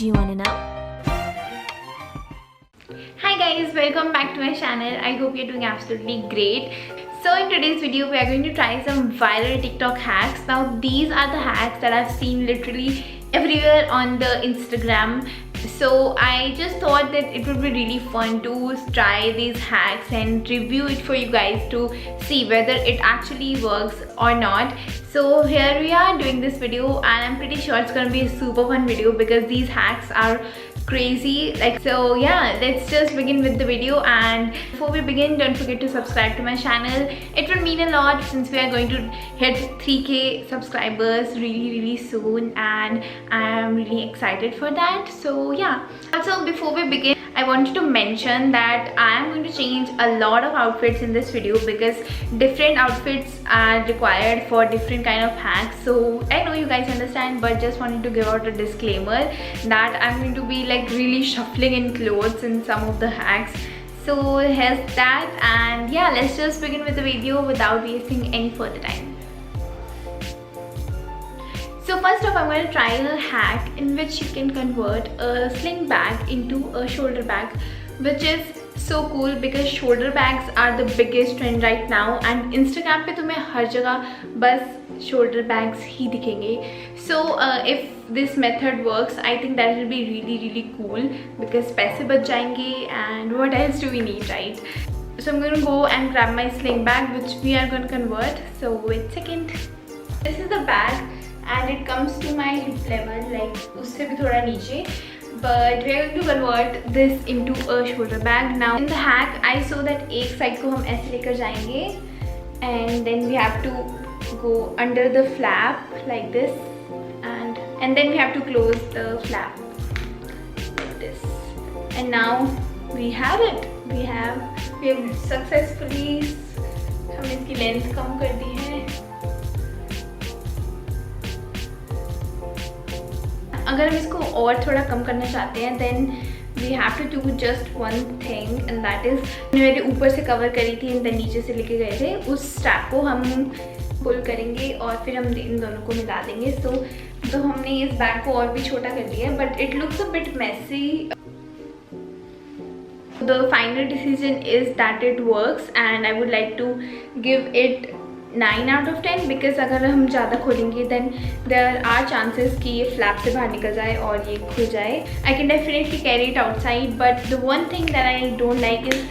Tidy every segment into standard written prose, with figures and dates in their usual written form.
Do you wanna know? Hi guys, welcome back to my channel. I hope you're doing absolutely great. So in today's video we are going to try some viral TikTok hacks. Now these are the hacks that I've seen literally everywhere on the Instagram. So I just thought that it would be really fun to try these hacks and review it for you guys to see whether it actually works or not. So here we are doing this video and I'm pretty sure it's gonna be a super fun video because these hacks are crazy. So yeah, let's just begin with the video. And before we begin, don't forget to subscribe to my channel. It would mean a lot since we are going to hit 3k subscribers really soon and I am really excited for that. So yeah, also before we begin, I wanted to mention that I am going to change a lot of outfits in this video because different outfits are required for different kind of hacks. So I know you guys understand, but just wanted to give out a disclaimer that I'm going to be like really shuffling in clothes in some of the hacks. So here's that, and yeah, let's just begin with the video without wasting any further time. So first off, I'm going to try a hack in which you can convert a sling bag into a shoulder bag, which is so cool because shoulder bags are the biggest trend right now and Instagram पे तुम्हें हर जगह बस shoulder bags ही दिखेंगे. So if this method works, I think that will be really cool because पैसे बच जाएंगे and what else do we need, right? So I'm going to go and grab my sling bag which we are going to convert. So wait a second. This is the bag and it comes to my hip level, like उससे भी थोड़ा नीचे. But we are going to convert this into a shoulder bag. Now in the hack, I saw that एक side को हम ऐसे लेकर जाएंगे and then we have to go under the flap like this and then we have to close the flap like this. And now we have it. We have successfully हमने इसकी length कम कर दी है. अगर हम इसको और थोड़ा कम करना चाहते हैं then we have to do just one thing and that is मैंने ऊपर से कवर करी थी and then नीचे से लेके गए थे, उस स्ट्रैप को हम पुल करेंगे और फिर हम इन दोनों को मिला देंगे. तो हमने इस बैग को और भी छोटा कर दिया है but it looks a bit messy. The final decision is that it works and I would like to give it 9 out of 10 because अगर हम ज़्यादा खोलेंगे then there are chances कि ये flap से बाहर निकल जाए और ये खुल जाए. I can definitely carry it outside but the one thing that I don't like is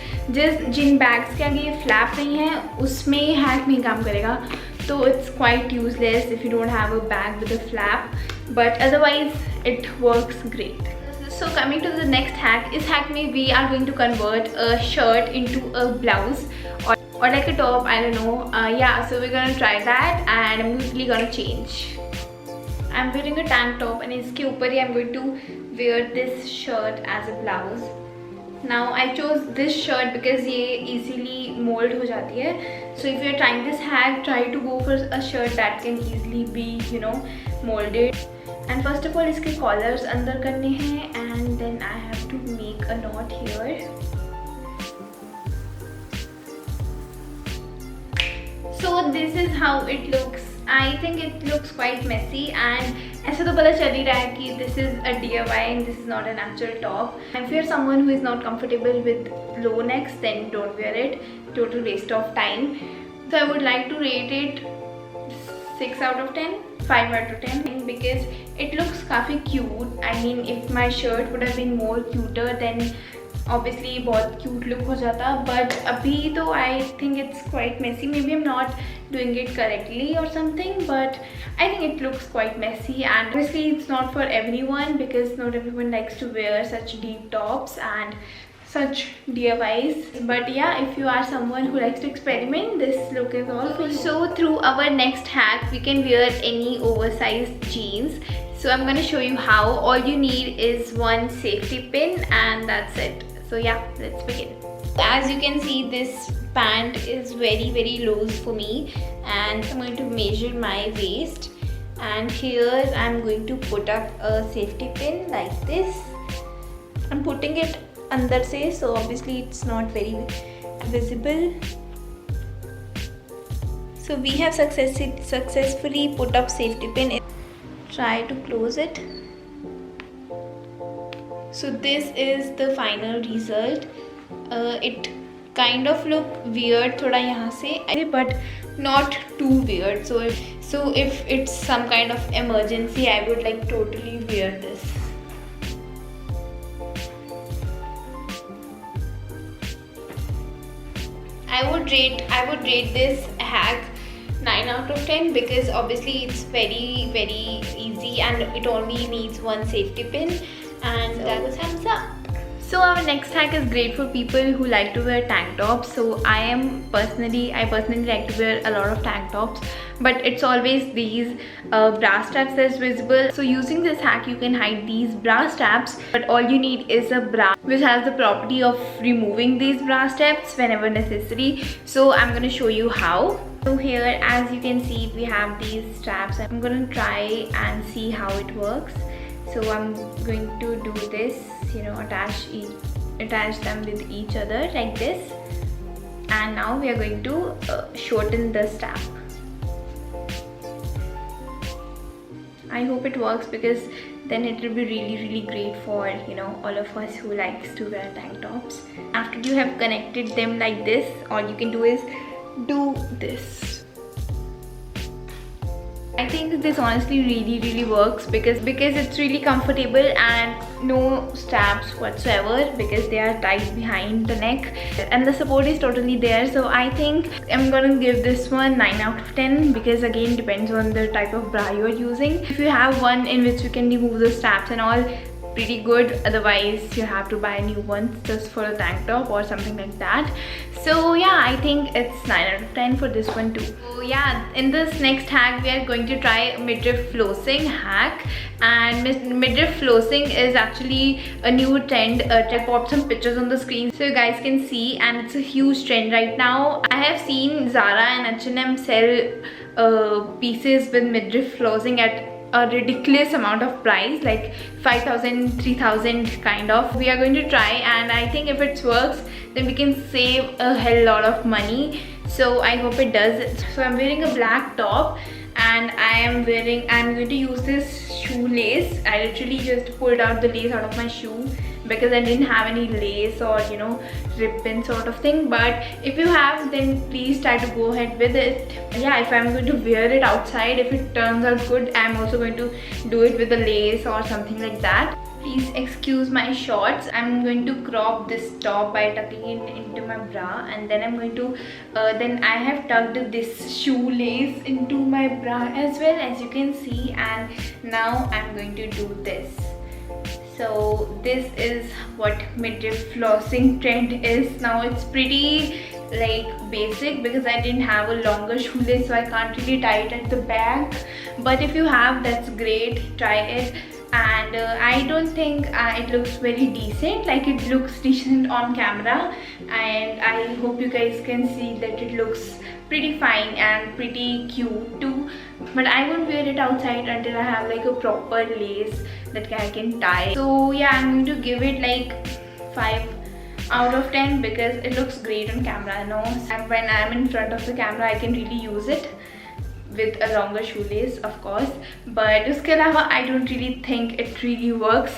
Jin bags के आगे ये flap नहीं है उसमें ये hack नहीं काम करेगा. So it's quite useless if you don't have a bag with a flap, but otherwise it works great. So coming to the next hack, इस hack में we are going to convert a shirt into a blouse or like a top, I don't know. Yeah, so we're gonna try that and I'm quickly gonna change. I'm wearing a tank top and इसके ऊपर ही I'm going to wear this shirt as a blouse. Now I chose this shirt because ये easily mold हो जाती है. So if you're trying this hack, try to go for a shirt that can easily be, you know, molded. And first of all, इसके collars अंदर करने हैं and then I have to make a knot here. So this is how it looks. I think it looks quite messy and ऐसा तो पता चल ही रहा है कि this is a DIY and this is not an actual top. If you're someone who is not comfortable with low necks, then don't wear it. Total waste of time. So I would like to rate it 6 out of 10, 5 out of 10 because it looks काफ़ी cute. I mean, if my shirt would have been more cuter, then obviously बहुत cute look हो जाता. But अभी तो I think it's quite messy. Maybe I'm not doing it correctly or something, but I think it looks quite messy and obviously it's not for everyone because not everyone likes to wear such deep tops and such DIYs. But yeah, if you are someone who likes to experiment, this look is all for you. So through our next hack, we can wear any oversized jeans. So I'm gonna show you how. All you need is one safety pin and that's it. So yeah, let's begin. As you can see, this pant is very loose for me and I'm going to measure my waist and here I'm going to put up a safety pin like this. I'm putting it अंदर से, so obviously it's not very visible. So we have successfully put up safety pin. Try to close it. So this is the final result. It kind of look weird thoda yahan se, but not too weird. So if it's some kind of emergency, I would like totally wear this. I would rate this hack 9 out of 10 because obviously it's very easy and it only needs one safety pin, and that was thumbs up. So our next hack is great for people who like to wear tank tops. So I personally like to wear a lot of tank tops, but it's always these bra straps that's visible. So using this hack, you can hide these bra straps, but all you need is a bra which has the property of removing these bra straps whenever necessary. So I'm gonna show you how. So here, as you can see, we have these straps. I'm gonna try and see how it works. So I'm going to do this, attach them with each other like this, and now we are going to shorten the strap. I hope it works because then it will be really great for all of us who likes to wear tank tops. After you have connected them like this, all you can do is do this. I think this honestly really works because it's really comfortable and no straps whatsoever because they are tied behind the neck and the support is totally there. So I think I'm gonna give this one 9 out of 10 because again depends on the type of bra you are using. If you have one in which you can remove the straps and all, pretty good. Otherwise you have to buy new ones just for a tank top or something like that. So yeah, I think it's 9 out of 10 for this one too. So yeah, in this next hack we are going to try midriff flossing hack, and midriff flossing is actually a new trend. I popped some pictures on the screen so you guys can see, and it's a huge trend right now. I have seen Zara and H&M sell pieces with midriff flossing at a ridiculous amount of price, like 5,000, 3,000 kind of. We are going to try, and I think if it works then we can save a hell lot of money. So I hope it does. So I'm wearing a black top and I'm going to use this shoelace. I literally just pulled out the lace out of my shoe because I didn't have any lace or ribbon sort of thing, but if you have, then please try to go ahead with it. Yeah, if I'm going to wear it outside, if it turns out good, I'm also going to do it with a lace or something like that. Please excuse my shorts. I'm going to crop this top by tucking it into my bra, and then I'm going to then I have tucked this shoelace into my bra as well, as you can see, and now I'm going to do this. So this is what midriff flossing trend is now. It's pretty like basic because I didn't have a longer shoelace, so I can't really tie it at the back, but if you have, that's great, try it. And I don't think it looks very decent, like it looks decent on camera, and I hope you guys can see that it looks pretty fine and pretty cute too, but I won't wear it outside until I have like a proper lace that I can tie. So yeah, I'm going to give it like 5 out of 10 because it looks great on camera. And when I'm in front of the camera I can really use it with a longer shoelace, of course, but uske alawa I don't really think it really works.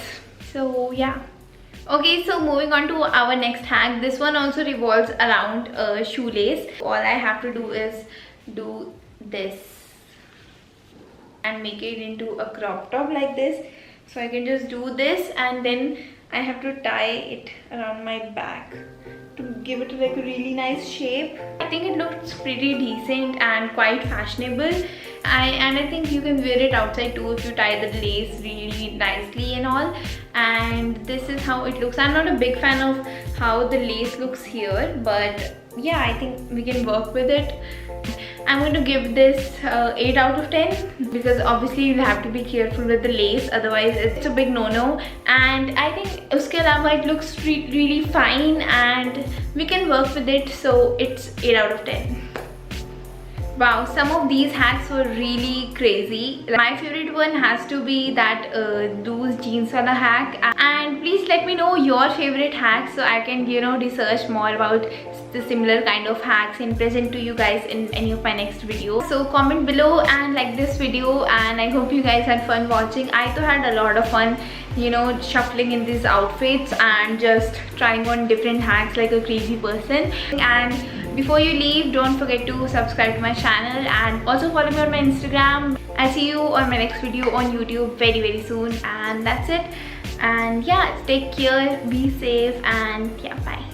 So yeah. Okay, so moving on to our next hack. This one also revolves around a shoelace. All I have to do is do this and make it into a crop top like this. So I can just do this, and then I have to tie it around my back to give it like a really nice shape. I think it looks pretty decent and quite fashionable, and I think you can wear it outside too if you tie the lace really nicely and all. And this is how it looks. I'm not a big fan of how the lace looks here, but yeah, I think we can work with it. I'm going to give this 8 out of 10 because obviously you'll have to be careful with the lace, otherwise it's a big no-no. And I think uske alawa it looks really fine and we can work with it, so it's 8 out of 10. Wow, some of these hacks were really crazy. My favorite one has to be that loose jeans wala hack. And please let me know your favorite hacks so I can, you know, research more about the similar kind of hacks and present to you guys in any of my next video. So comment below and like this video, and I hope you guys had fun watching. I too had a lot of fun, you know, shuffling in these outfits and just trying on different hacks like a crazy person. And before you leave, don't forget to subscribe to my channel and also follow me on my Instagram. I'll see you on my next video on YouTube very soon. And that's it. And yeah, take care, be safe, and yeah, bye.